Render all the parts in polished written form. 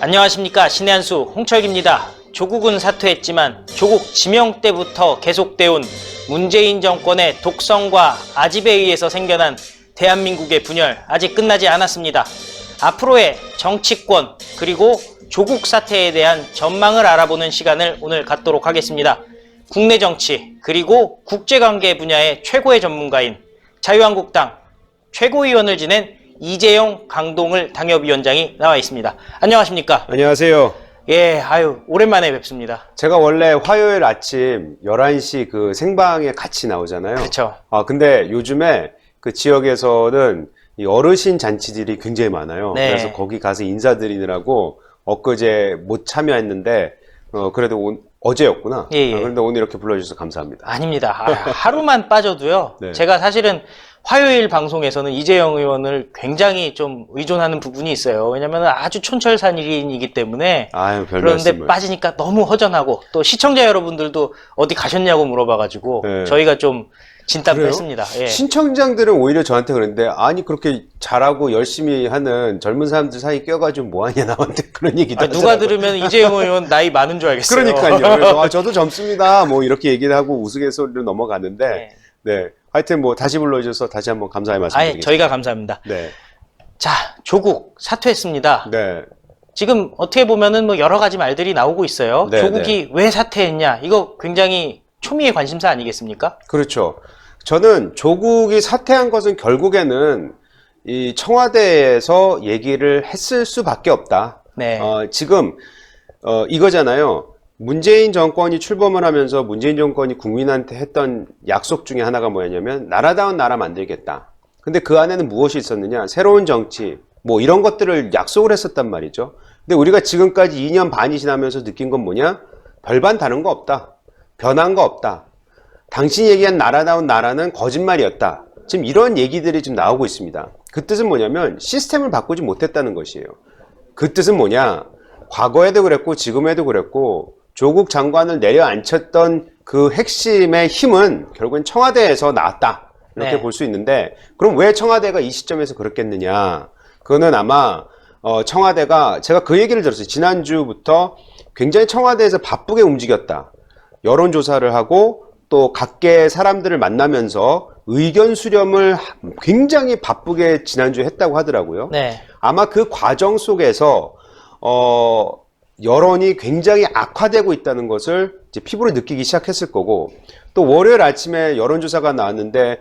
안녕하십니까, 신의 한수 홍철기입니다. 조국은 사퇴했지만 조국 지명 때부터 계속돼온 문재인 정권의 독성과 아집에 의해서 생겨난 대한민국의 분열 아직 끝나지 않았습니다. 앞으로의 정치권 그리고 조국 사태에 대한 전망을 알아보는 시간을 오늘 갖도록 하겠습니다. 국내 정치 그리고 국제관계 분야의 최고의 전문가인 자유한국당 최고위원을 지낸 이재용 강동을 당협위원장이 나와 있습니다. 안녕하십니까? 안녕하세요. 예, 오랜만에 뵙습니다. 제가 원래 화요일 아침 11시 그 생방에 같이 나오잖아요. 그렇죠. 근데 요즘에 그 지역에서는 이 어르신 잔치들이 굉장히 많아요. 네. 그래서 거기 가서 인사드리느라고 엊그제 못 참여했는데, 그래도 어제였구나. 예, 예. 그런데 오늘 이렇게 불러주셔서 감사합니다. 아닙니다. 하루만 빠져도요. 네. 제가 사실은 화요일 방송에서는 이재용 의원을 굉장히 좀 의존하는 부분이 있어요. 왜냐면 아주 촌철살인이기 때문에. 아유, 별 그런데 말씀을. 빠지니까 너무 허전하고 또 시청자 여러분들도 어디 가셨냐고 물어봐가지고 네. 저희가 좀 진땀 그래요? 뺐습니다. 예. 신청장들은 오히려 저한테 그러는데, 아니 그렇게 잘하고 열심히 하는 젊은 사람들 사이 껴가지고 뭐하냐 나한테 그런 얘기도 누가 하더라고요. 들으면 이재용 의원 나이 많은 줄 알겠어요. 그러니까요. 그래서 저도 젊습니다. 뭐 이렇게 얘기를 하고 우스갯소리로 넘어가는데, 네. 네. 하여튼 뭐 다시 불러주셔서 다시 한번 감사의 아예 말씀드리겠습니다. 저희가 감사합니다. 네. 자, 조국 사퇴했습니다. 네. 지금 어떻게 보면은 뭐 여러 가지 말들이 나오고 있어요. 네, 조국이 왜 사퇴했냐? 이거 굉장히 초미의 관심사 아니겠습니까? 그렇죠. 저는 조국이 사퇴한 것은 결국에는 이 청와대에서 얘기를 했을 수밖에 없다. 네. 지금, 이거잖아요. 문재인 정권이 출범을 하면서 문재인 정권이 국민한테 했던 약속 중에 하나가 뭐였냐면 나라다운 나라 만들겠다. 근데 그 안에는 무엇이 있었느냐? 새로운 정치, 뭐 이런 것들을 약속을 했었단 말이죠. 근데 우리가 지금까지 2년 반이 지나면서 느낀 건 뭐냐? 별반 다른 거 없다. 변한 거 없다. 당신이 얘기한 나라다운 나라는 거짓말이었다. 지금 이런 얘기들이 지금 나오고 있습니다. 그 뜻은 뭐냐면 시스템을 바꾸지 못했다는 것이에요. 그 뜻은 뭐냐? 과거에도 그랬고 지금에도 그랬고 조국 장관을 내려앉혔던 그 핵심의 힘은 결국엔 청와대에서 나왔다. 이렇게 네. 볼 수 있는데 그럼 왜 청와대가 이 시점에서 그렇겠느냐? 그거는 아마 청와대가 제가 그 얘기를 들었어요. 지난주부터 굉장히 청와대에서 바쁘게 움직였다. 여론조사를 하고 또 각계 사람들을 만나면서 의견 수렴을 굉장히 바쁘게 지난주에 했다고 하더라고요. 네. 아마 그 과정 속에서 여론이 굉장히 악화되고 있다는 것을 이제 피부로 느끼기 시작했을 거고 또 월요일 아침에 여론조사가 나왔는데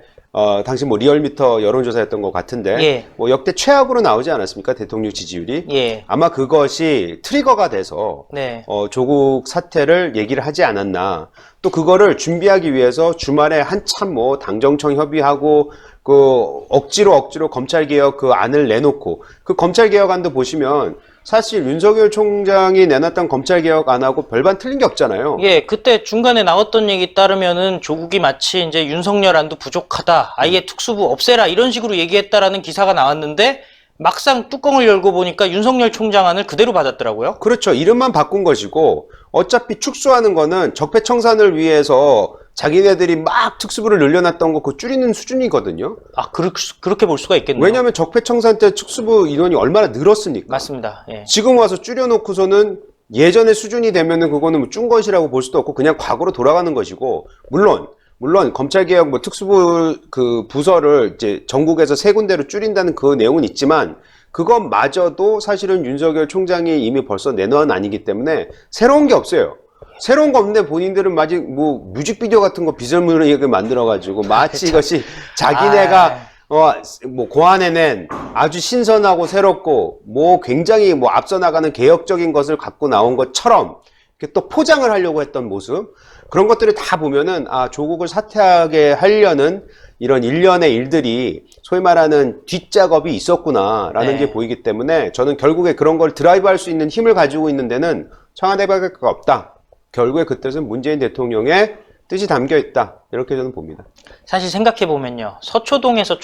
당시 뭐 리얼미터 여론조사였던 것 같은데 예. 뭐 역대 최악으로 나오지 않았습니까? 대통령 지지율이. 예. 아마 그것이 트리거가 돼서 네. 조국 사태를 얘기를 하지 않았나. 또 그거를 준비하기 위해서 주말에 한참 뭐 당정청 협의하고 그 억지로 검찰개혁 그 안을 내놓고 그 검찰개혁안도 보시면 사실 윤석열 총장이 내놨던 검찰개혁안하고 별반 틀린 게 없잖아요. 예, 그때 중간에 나왔던 얘기 따르면은 조국이 마치 이제 윤석열 안도 부족하다. 아예 특수부 없애라. 이런 식으로 얘기했다라는 기사가 나왔는데 막상 뚜껑을 열고 보니까 윤석열 총장 안을 그대로 받았더라고요. 그렇죠. 이름만 바꾼 것이고 어차피 축소하는 거는 적폐청산을 위해서 자기네들이 막 특수부를 늘려놨던 거 그거 줄이는 수준이거든요. 아, 그렇게 볼 수가 있겠네요. 왜냐하면 적폐청산 때 특수부 인원이 얼마나 늘었으니까. 맞습니다. 예. 지금 와서 줄여놓고서는 예전의 수준이 되면은 그거는 뭐 준 것이라고 볼 수도 없고 그냥 과거로 돌아가는 것이고 물론 검찰개혁 뭐 특수부 그 부서를 이제 전국에서 3군데로 줄인다는 그 내용은 있지만 그것마저도 사실은 윤석열 총장이 이미 벌써 내놓은 아니기 때문에 새로운 게 없어요. 새로운 거 없는데 본인들은 마치 뭐 뮤직비디오 같은 거 비전문하게 만들어가지고 마치 이것이 자기네가 뭐 고안해낸 아주 신선하고 새롭고 뭐 굉장히 뭐 앞서 나가는 개혁적인 것을 갖고 나온 것처럼 이렇게 또 포장을 하려고 했던 모습 그런 것들을 다 보면은 조국을 사퇴하게 하려는 이런 일련의 일들이 소위 말하는 뒷작업이 있었구나라는 네. 게 보이기 때문에 저는 결국에 그런 걸 드라이브할 수 있는 힘을 가지고 있는 데는 청와대밖에 없다. 결국에 그 뜻은 문재인 대통령의 뜻이 담겨 있다. 이렇게 저는 봅니다. 사실 생각해보면요. 서초동에서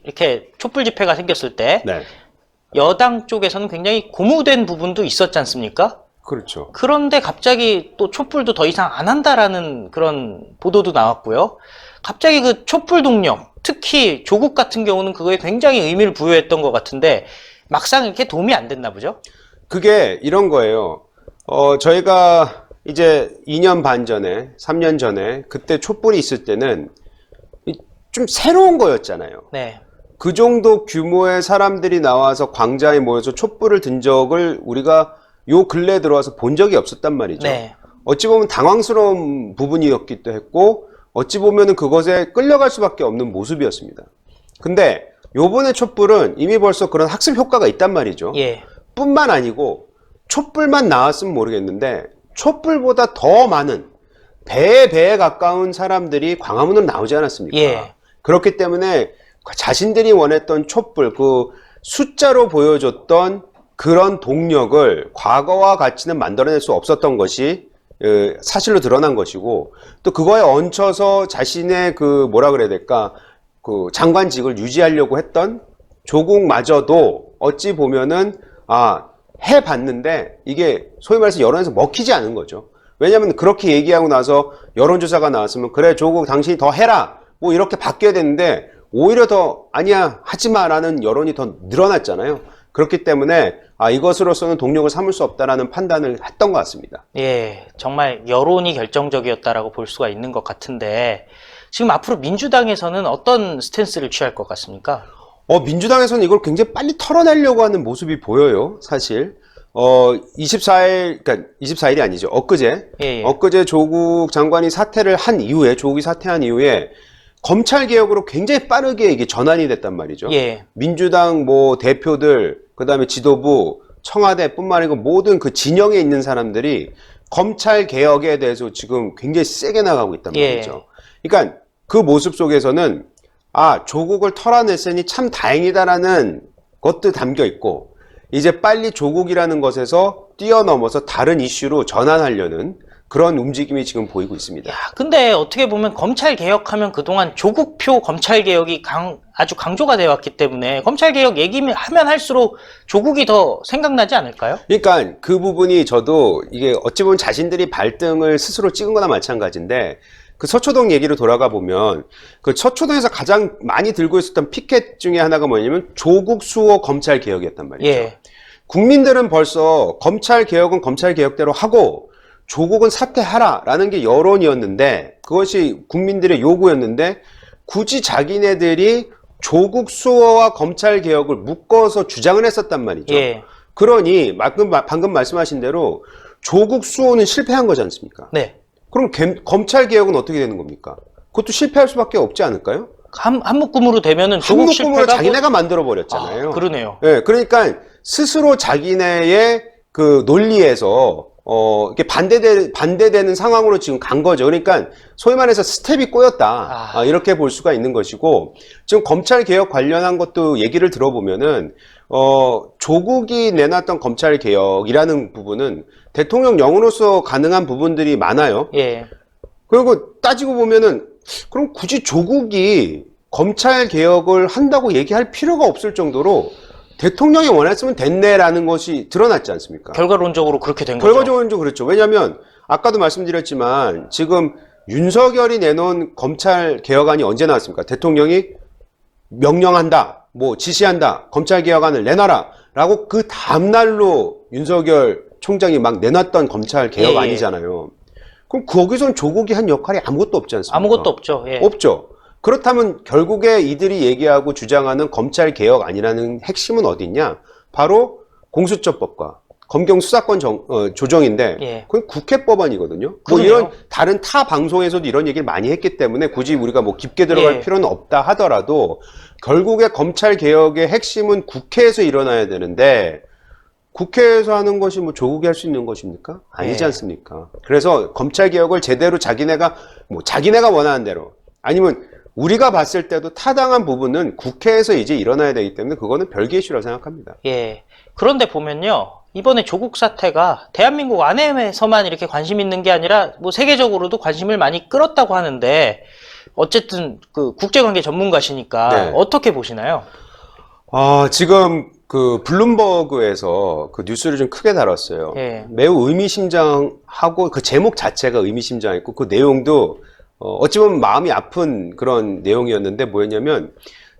이렇게 촛불 집회가 생겼을 때 네. 여당 쪽에서는 굉장히 고무된 부분도 있었지 않습니까? 그렇죠. 그런데 갑자기 또 촛불도 더 이상 안 한다라는 그런 보도도 나왔고요. 갑자기 그 촛불 동력, 특히 조국 같은 경우는 그거에 굉장히 의미를 부여했던 것 같은데 막상 이렇게 도움이 안 됐나 보죠? 그게 이런 거예요. 저희가 이제 2년 반 전에, 3년 전에, 그때 촛불이 있을 때는 좀 새로운 거였잖아요. 네. 그 정도 규모의 사람들이 나와서 광장에 모여서 촛불을 든 적을 우리가 요 근래에 들어와서 본 적이 없었단 말이죠. 네. 어찌 보면 당황스러운 부분이었기도 했고, 어찌 보면은 그것에 끌려갈 수밖에 없는 모습이었습니다. 근데 요번에 촛불은 이미 벌써 그런 학습 효과가 있단 말이죠. 예. 뿐만 아니고 촛불만 나왔으면 모르겠는데 촛불보다 더 많은 배에 가까운 사람들이 광화문으로 나오지 않았습니까? 예. 그렇기 때문에 자신들이 원했던 촛불, 그 숫자로 보여줬던 그런 동력을 과거와 같이는 만들어낼 수 없었던 것이 사실로 드러난 것이고, 또 그거에 얹혀서 자신의 그 뭐라 그래야 될까, 그 장관직을 유지하려고 했던 조국마저도 어찌 보면은 해봤는데 이게 소위 말해서 여론에서 먹히지 않은 거죠. 왜냐하면 그렇게 얘기하고 나서 여론조사가 나왔으면 그래 조국 당신이 더 해라 뭐 이렇게 바뀌어야 되는데 오히려 더 아니야 하지마라는 여론이 더 늘어났잖아요. 그렇기 때문에 이것으로서는 동력을 삼을 수 없다라는 판단을 했던 것 같습니다. 예, 정말 여론이 결정적이었다라고 볼 수가 있는 것 같은데 지금 앞으로 민주당에서는 어떤 스탠스를 취할 것 같습니까? 민주당에서는 이걸 굉장히 빨리 털어내려고 하는 모습이 보여요, 사실. 24일, 그러니까 24일이 아니죠. 엊그제. 예. 엊그제 조국 장관이 사퇴를 한 이후에, 조국이 사퇴한 이후에 검찰 개혁으로 굉장히 빠르게 이게 전환이 됐단 말이죠. 예. 민주당 뭐 대표들, 그 다음에 지도부, 청와대뿐만 아니고 모든 그 진영에 있는 사람들이 검찰 개혁에 대해서 지금 굉장히 세게 나가고 있단 말이죠. 그러니까 그 모습 속에서는 조국을 털어냈으니 참 다행이다라는 것도 담겨 있고, 이제 빨리 조국이라는 것에서 뛰어넘어서 다른 이슈로 전환하려는 그런 움직임이 지금 보이고 있습니다. 근데 어떻게 보면 검찰 개혁하면 그동안 조국표 검찰 개혁이 아주 강조가 되어 왔기 때문에 검찰 개혁 얘기하면 할수록 조국이 더 생각나지 않을까요? 그러니까 그 부분이 저도 이게 어찌 보면 자신들이 발등을 스스로 찍은 거나 마찬가지인데, 그 서초동 얘기로 돌아가 보면 그 서초동에서 가장 많이 들고 있었던 피켓 중에 하나가 뭐냐면 조국 수호 검찰 개혁이었단 말이죠. 예. 국민들은 벌써 검찰 개혁은 검찰 개혁대로 하고 조국은 사퇴하라라는 게 여론이었는데, 그것이 국민들의 요구였는데, 굳이 자기네들이 조국 수호와 검찰 개혁을 묶어서 주장을 했었단 말이죠. 예. 그러니 방금 말씀하신 대로 조국 수호는 실패한 거지 않습니까? 네. 그럼 검찰 개혁은 어떻게 되는 겁니까? 그것도 실패할 수밖에 없지 않을까요? 한 묶음으로 되면은 조국 한묶음으로 실패가 자기네가 만들어 버렸잖아요. 그러네요. 네, 그러니까 스스로 자기네의 그 논리에서 이렇게 반대되는 상황으로 지금 간 거죠. 그러니까 소위 말해서 스텝이 꼬였다. 이렇게 볼 수가 있는 것이고, 지금 검찰 개혁 관련한 것도 얘기를 들어보면은 조국이 내놨던 검찰 개혁이라는 부분은 대통령 영으로서 가능한 부분들이 많아요. 예. 그리고 따지고 보면은 그럼 굳이 조국이 검찰 개혁을 한다고 얘기할 필요가 없을 정도로 대통령이 원했으면 됐네라는 것이 드러났지 않습니까? 결과론적으로 그렇게 된 거죠. 결과적으로 그렇죠. 왜냐하면 아까도 말씀드렸지만 지금 윤석열이 내놓은 검찰 개혁안이 언제 나왔습니까? 대통령이 명령한다, 뭐 지시한다, 검찰 개혁안을 내놔라 라고 그 다음날로 윤석열 총장이 막 내놨던 검찰 개혁안이잖아요. 그럼 거기선 조국이 한 역할이 아무것도 없지 않습니까? 아무것도 없죠. 예. 없죠. 그렇다면 결국에 이들이 얘기하고 주장하는 검찰 개혁안이라는 핵심은 어디 있냐? 바로 공수처법과 검경 수사권 조정인데, 예. 그건 국회 법안이거든요. 뭐 그러네요. 이런 다른 타 방송에서도 이런 얘기를 많이 했기 때문에 굳이 우리가 뭐 깊게 들어갈 예. 필요는 없다 하더라도 결국에 검찰 개혁의 핵심은 국회에서 일어나야 되는데, 국회에서 하는 것이 뭐 조국이 할 수 있는 것입니까? 아니지 예. 않습니까? 그래서 검찰 개혁을 제대로 자기네가 원하는 대로, 아니면 우리가 봤을 때도 타당한 부분은 국회에서 이제 일어나야 되기 때문에 그거는 별개 이슈라고 생각합니다. 예. 그런데 보면요, 이번에 조국 사태가 대한민국 안에서만 이렇게 관심 있는 게 아니라 뭐 세계적으로도 관심을 많이 끌었다고 하는데, 어쨌든 그 국제관계 전문가시니까 네. 어떻게 보시나요? 지금 그 블룸버그에서 그 뉴스를 좀 크게 다뤘어요. 예. 매우 의미심장하고 그 제목 자체가 의미심장했고 그 내용도 어찌 보면 마음이 아픈 그런 내용이었는데, 뭐였냐면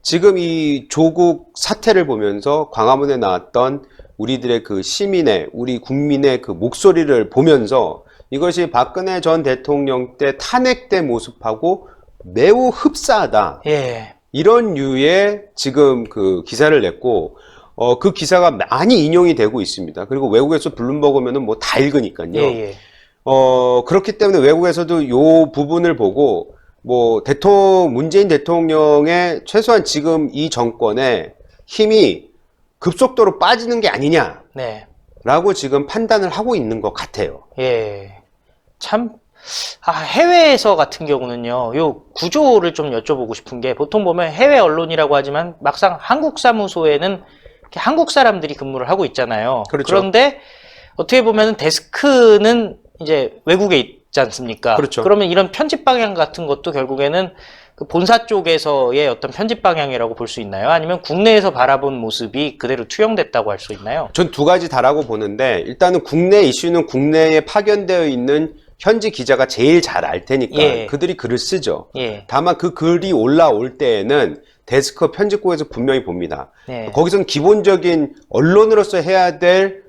지금 이 조국 사태를 보면서 광화문에 나왔던 우리들의 그 시민의, 우리 국민의 그 목소리를 보면서 이것이 박근혜 전 대통령 때 탄핵된 모습하고 매우 흡사하다. 예. 이런 류의 지금 그 기사를 냈고, 그 기사가 많이 인용이 되고 있습니다. 그리고 외국에서 블룸버그면은 뭐 다 읽으니까요. 예, 예. 그렇기 때문에 외국에서도 요 부분을 보고, 뭐, 문재인 대통령의 최소한 지금 이 정권의 힘이 급속도로 빠지는 게 아니냐라고 네. 지금 판단을 하고 있는 것 같아요. 예. 참, 해외에서 같은 경우는요, 요 구조를 좀 여쭤보고 싶은 게, 보통 보면 해외 언론이라고 하지만 막상 한국 사무소에는 이렇게 한국 사람들이 근무를 하고 있잖아요. 그렇죠. 그런데 어떻게 보면 데스크는 이제 외국에 있지 않습니까? 그렇죠. 그러면 이런 편집 방향 같은 것도 결국에는 그 본사 쪽에서의 어떤 편집 방향이라고 볼 수 있나요? 아니면 국내에서 바라본 모습이 그대로 투영됐다고 할 수 있나요? 전 두 가지 다라고 보는데, 일단은 국내 이슈는 국내에 파견되어 있는 현지 기자가 제일 잘 알 테니까 예. 그들이 글을 쓰죠. 예. 다만 그 글이 올라올 때에는 데스크 편집국에서 분명히 봅니다. 네. 거기서는 기본적인 언론으로서 해야 될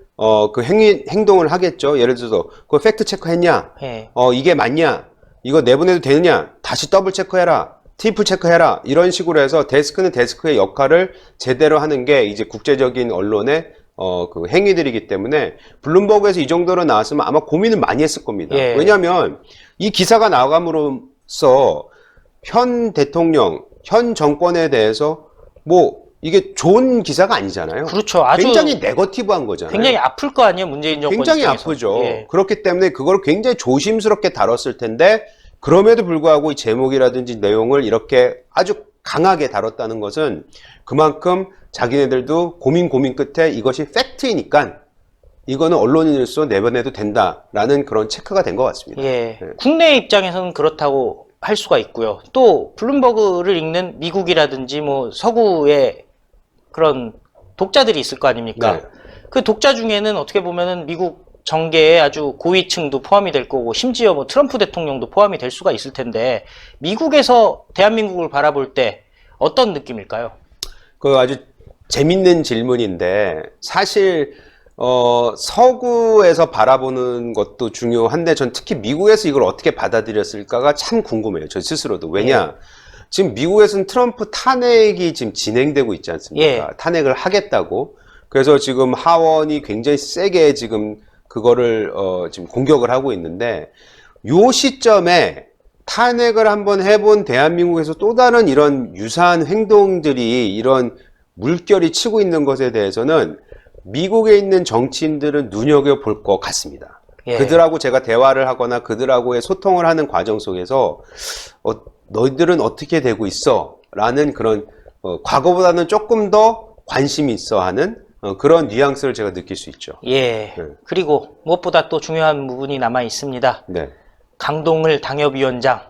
그 행동을 하겠죠. 예를 들어서 그거 팩트 체크했냐? 예. 이게 맞냐? 이거 내보내도 되느냐? 다시 더블 체크해라. 트리플 체크해라. 이런 식으로 해서 데스크는 데스크의 역할을 제대로 하는 게 이제 국제적인 언론의 그 행위들이기 때문에 블룸버그에서 이 정도로 나왔으면 아마 고민을 많이 했을 겁니다. 예. 왜냐하면 이 기사가 나감으로써 현 대통령, 현 정권에 대해서 뭐 이게 좋은 기사가 아니잖아요. 그렇죠. 아주 굉장히 네거티브한 거잖아요. 굉장히 아플 거 아니에요, 문재인 정권 굉장히 입장에서. 아프죠. 예. 그렇기 때문에 그걸 굉장히 조심스럽게 다뤘을 텐데 그럼에도 불구하고 이 제목이라든지 내용을 이렇게 아주 강하게 다뤘다는 것은 그만큼 자기네들도 고민 끝에 이것이 팩트이니까 이거는 언론인으로서 내보내도 된다라는 그런 체크가 된 것 같습니다. 예. 네. 국내 입장에서는 그렇다고 할 수가 있고요. 또 블룸버그를 읽는 미국이라든지 뭐 서구의 그런 독자들이 있을 거 아닙니까? 네. 그 독자 중에는 어떻게 보면은 미국 정계의 아주 고위층도 포함이 될 거고 심지어 뭐 트럼프 대통령도 포함이 될 수가 있을 텐데 미국에서 대한민국을 바라볼 때 어떤 느낌일까요? 그 아주 재밌는 질문인데 사실 서구에서 바라보는 것도 중요한데 전 특히 미국에서 이걸 어떻게 받아들였을까가 참 궁금해요. 저 스스로도. 왜냐? 지금 미국에서는 트럼프 탄핵이 지금 진행되고 있지 않습니까? 예. 탄핵을 하겠다고. 그래서 지금 하원이 굉장히 세게 지금 그거를 지금 공격을 하고 있는데 요 시점에 탄핵을 한번 해본 대한민국에서 또 다른 이런 유사한 행동들이 이런 물결이 치고 있는 것에 대해서는 미국에 있는 정치인들은 눈여겨볼 것 같습니다. 예. 그들하고 제가 대화를 하거나 그들하고의 소통을 하는 과정 속에서 너희들은 어떻게 되고 있어? 라는 그런 과거보다는 조금 더 관심이 있어 하는 그런 뉘앙스를 제가 느낄 수 있죠. 예. 네. 그리고 무엇보다 또 중요한 부분이 남아 있습니다. 네. 강동을 당협위원장.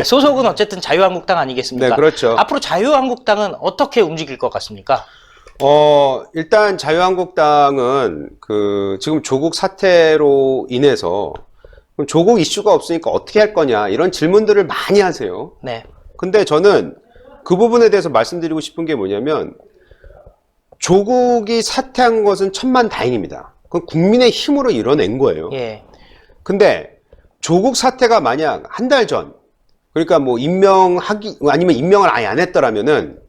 소속은 어쨌든 자유한국당 아니겠습니까? 네, 그렇죠. 앞으로 자유한국당은 어떻게 움직일 것 같습니까? 일단 자유한국당은 지금 조국 사태로 인해서 그럼 조국 이슈가 없으니까 어떻게 할 거냐 이런 질문들을 많이 하세요. 네. 근데 저는 그 부분에 대해서 말씀드리고 싶은 게 뭐냐면 조국이 사퇴한 것은 천만다행입니다. 그건 국민의 힘으로 이뤄낸 거예요. 예. 근데 조국 사태가 만약 한 달 전, 그러니까 뭐 아니면 임명을 아예 안 했더라면은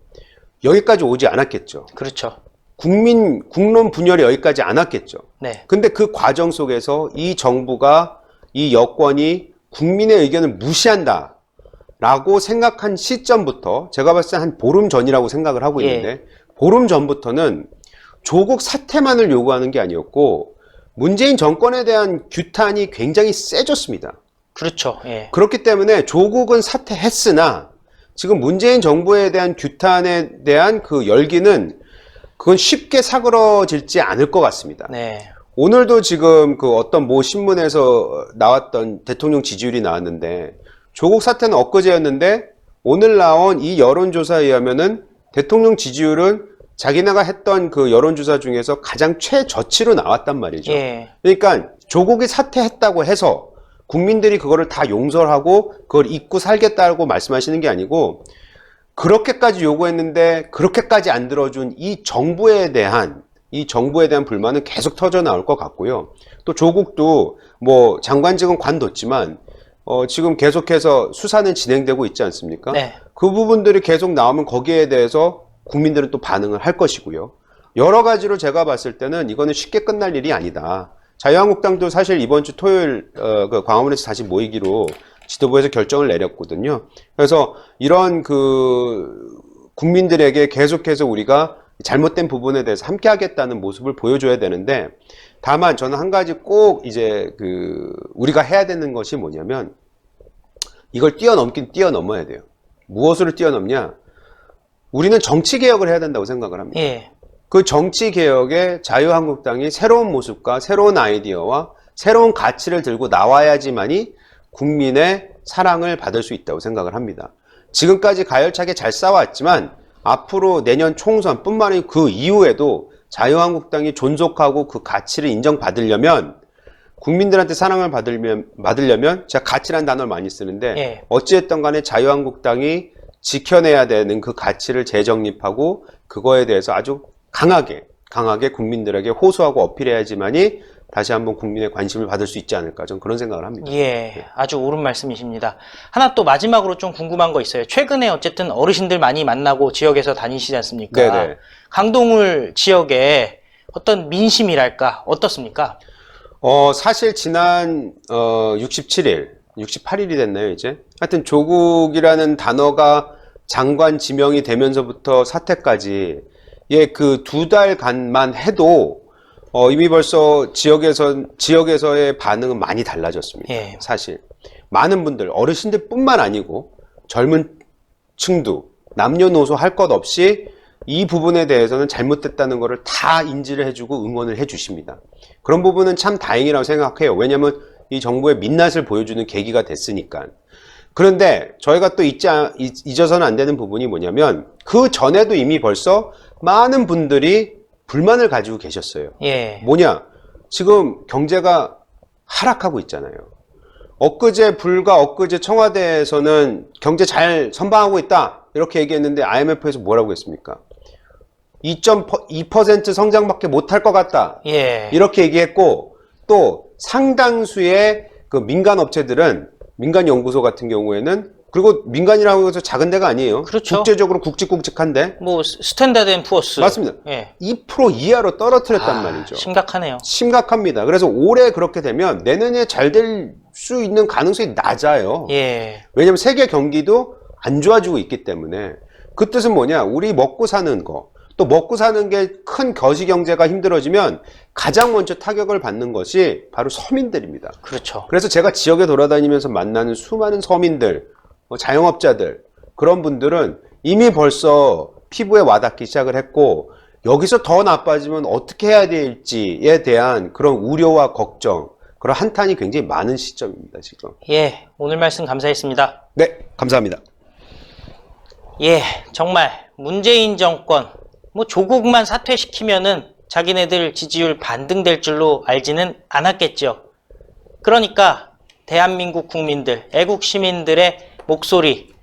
여기까지 오지 않았겠죠. 그렇죠. 국론 분열이 여기까지 안 왔겠죠. 네. 근데 그 과정 속에서 이 정부가, 이 여권이 국민의 의견을 무시한다 라고 생각한 시점부터 제가 봤을 때 한 보름 전이라고 생각을 하고 있는데 보름 전부터는 조국 사퇴만을 요구하는 게 아니었고 문재인 정권에 대한 규탄이 굉장히 세졌습니다. 그렇죠. 예. 그렇기 때문에 조국은 사퇴했으나 지금 문재인 정부에 대한 규탄에 대한 그 열기는 그건 쉽게 사그러질지 않을 것 같습니다. 네. 오늘도 지금 그 어떤 모 신문에서 나왔던 대통령 지지율이 나왔는데 조국 사태는 엊그제였는데 오늘 나온 이 여론조사에 의하면은 대통령 지지율은 자기네가 했던 그 여론조사 중에서 가장 최저치로 나왔단 말이죠. 예. 그러니까 조국이 사퇴했다고 해서 국민들이 그거를 다 용서하고 그걸 잊고 살겠다고 말씀하시는 게 아니고 그렇게까지 요구했는데 그렇게까지 안 들어준 이 정부에 대한 이 정부에 대한 불만은 계속 터져 나올 것 같고요. 또 조국도 뭐 장관직은 관뒀지만 지금 계속해서 수사는 진행되고 있지 않습니까? 네. 그 부분들이 계속 나오면 거기에 대해서 국민들은 또 반응을 할 것이고요. 여러 가지로 제가 봤을 때는 이거는 쉽게 끝날 일이 아니다. 자유한국당도 사실 이번 주 토요일 그 광화문에서 다시 모이기로 지도부에서 결정을 내렸거든요. 그래서 이런 그 국민들에게 계속해서 우리가 잘못된 부분에 대해서 함께 하겠다는 모습을 보여줘야 되는데, 다만 저는 한 가지 꼭 이제 그 우리가 해야 되는 것이 뭐냐면 이걸 뛰어넘긴 뛰어넘어야 돼요. 무엇을 뛰어넘냐? 우리는 정치 개혁을 해야 된다고 생각을 합니다. 예. 그 정치 개혁에 자유한국당이 새로운 모습과 새로운 아이디어와 새로운 가치를 들고 나와야지만이 국민의 사랑을 받을 수 있다고 생각을 합니다. 지금까지 가열차게 잘 싸웠지만 앞으로 내년 총선뿐만 아니라 그 이후에도 자유한국당이 존속하고 그 가치를 인정받으려면, 국민들한테 사랑을 받으려면 제가 가치라는 단어를 많이 쓰는데 예. 어찌됐든 간에 자유한국당이 지켜내야 되는 그 가치를 재정립하고 그거에 대해서 아주 강하게 국민들에게 호소하고 어필해야지만이 다시 한번 국민의 관심을 받을 수 있지 않을까, 저는 그런 생각을 합니다. 예, 아주 옳은 말씀이십니다. 하나 또 마지막으로 좀 궁금한 거 있어요. 최근에 어쨌든 어르신들 많이 만나고 지역에서 다니시지 않습니까? 네네. 강동울 지역의 어떤 민심이랄까 어떻습니까? 사실 지난 68일이 됐나요 이제? 하여튼 조국이라는 단어가 장관 지명이 되면서부터 사태까지 그 2달간만 해도 이미 벌써 지역에서의 반응은 많이 달라졌습니다. 예. 사실 많은 분들, 어르신들뿐만 아니고 젊은 층도 남녀노소 할 것 없이 이 부분에 대해서는 잘못됐다는 것을 다 인지를 해주고 응원을 해주십니다. 그런 부분은 참 다행이라고 생각해요. 왜냐하면 이 정부의 민낯을 보여주는 계기가 됐으니까. 그런데 저희가 또 잊어서는 안 되는 부분이 뭐냐면 그 전에도 이미 벌써 많은 분들이 불만을 가지고 계셨어요. 예. 뭐냐? 지금 경제가 하락하고 있잖아요. 불과 엊그제 청와대에서는 경제 잘 선방하고 있다 이렇게 얘기했는데 IMF에서 뭐라고 했습니까? 2.2% 성장밖에 못할 것 같다. 예. 이렇게 얘기했고, 또 상당수의 그 민간 업체들은, 민간 연구소 같은 경우에는, 그리고 민간이라고 해서 작은 데가 아니에요. 그렇죠. 국제적으로 굵직굵직한데. 뭐 스탠다드 앤 푸어스. 맞습니다. 예. 2% 이하로 떨어뜨렸단 말이죠. 심각하네요. 심각합니다. 그래서 올해 그렇게 되면 내년에 잘 될 수 있는 가능성이 낮아요. 예. 왜냐면 세계 경기도 안 좋아지고 있기 때문에. 그 뜻은 뭐냐? 우리 먹고 사는 거, 또 먹고 사는 게 큰 거시 경제가 힘들어지면 가장 먼저 타격을 받는 것이 바로 서민들입니다. 그렇죠. 그래서 제가 지역에 돌아다니면서 만나는 수많은 서민들, 자영업자들, 그런 분들은 이미 벌써 피부에 와닿기 시작을 했고, 여기서 더 나빠지면 어떻게 해야 될지에 대한 그런 우려와 걱정, 그런 한탄이 굉장히 많은 시점입니다, 지금. 예. 오늘 말씀 감사했습니다. 네, 감사합니다. 예. 정말 문재인 정권 뭐 조국만 사퇴시키면은 자기네들 지지율 반등될 줄로 알지는 않았겠죠. 그러니까 대한민국 국민들, 애국 시민들의 목소리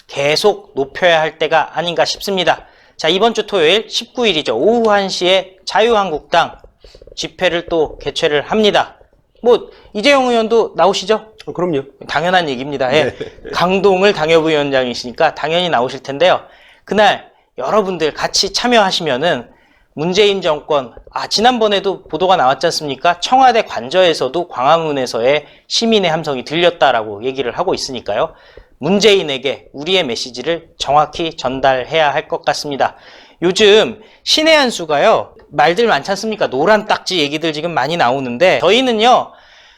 계속 높여야 할 때가 아닌가 싶습니다. 자, 이번 주 토요일 19일이죠. 오후 1시에 자유한국당 집회를 또 개최를 합니다. 뭐 이재용 의원도 나오시죠? 그럼요. 당연한 얘기입니다. 예. 네. 강동을 당협위원장이시니까 당연히 나오실 텐데요. 그날 여러분들 같이 참여하시면은 문재인 정권, 지난번에도 보도가 나왔지 않습니까? 청와대 관저에서도 광화문에서의 시민의 함성이 들렸다라고 얘기를 하고 있으니까요. 문재인에게 우리의 메시지를 정확히 전달해야 할 것 같습니다. 요즘 신의 한 수가요, 말들 많지 않습니까? 노란 딱지 얘기들 지금 많이 나오는데, 저희는요,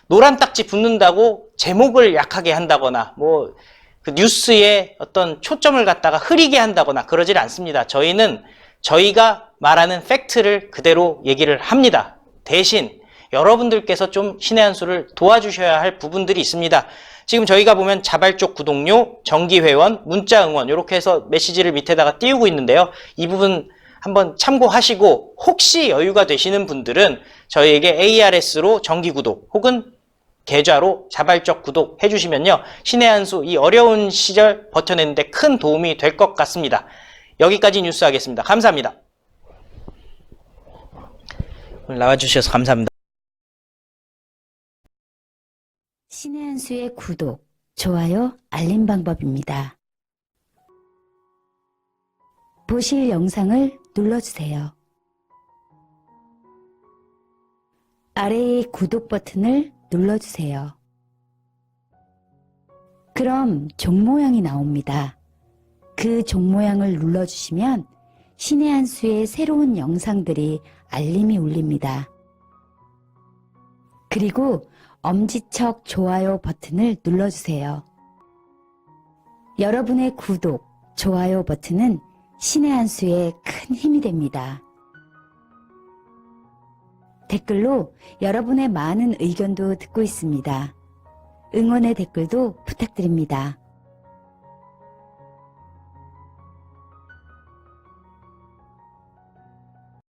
노란 딱지 붙는다고 제목을 약하게 한다거나, 뭐, 그 뉴스에 어떤 초점을 갖다가 흐리게 한다거나 그러질 않습니다. 저희는 저희가 말하는 팩트를 그대로 얘기를 합니다. 대신 여러분들께서 좀 신의 한 수를 도와주셔야 할 부분들이 있습니다. 지금 저희가 보면 자발적 구독료, 정기회원, 문자 응원 이렇게 해서 메시지를 밑에다가 띄우고 있는데요. 이 부분 한번 참고하시고 혹시 여유가 되시는 분들은 저희에게 ARS로 정기구독 혹은 계좌로 자발적 구독 해주시면요. 신의 한 수 이 어려운 시절 버텨내는데 큰 도움이 될 것 같습니다. 여기까지 뉴스 하겠습니다. 감사합니다. 오늘 나와주셔서 감사합니다. 신의 한 수의 구독, 좋아요, 알림 방법입니다. 보실 영상을 눌러주세요. 아래의 구독 버튼을 눌러주세요. 그럼 종 모양이 나옵니다. 그 종 모양을 눌러주시면 신의 한 수의 새로운 영상들이 알림이 울립니다. 그리고 엄지척 좋아요 버튼을 눌러주세요. 여러분의 구독, 좋아요 버튼은 신의 한 수에 큰 힘이 됩니다. 댓글로 여러분의 많은 의견도 듣고 있습니다. 응원의 댓글도 부탁드립니다.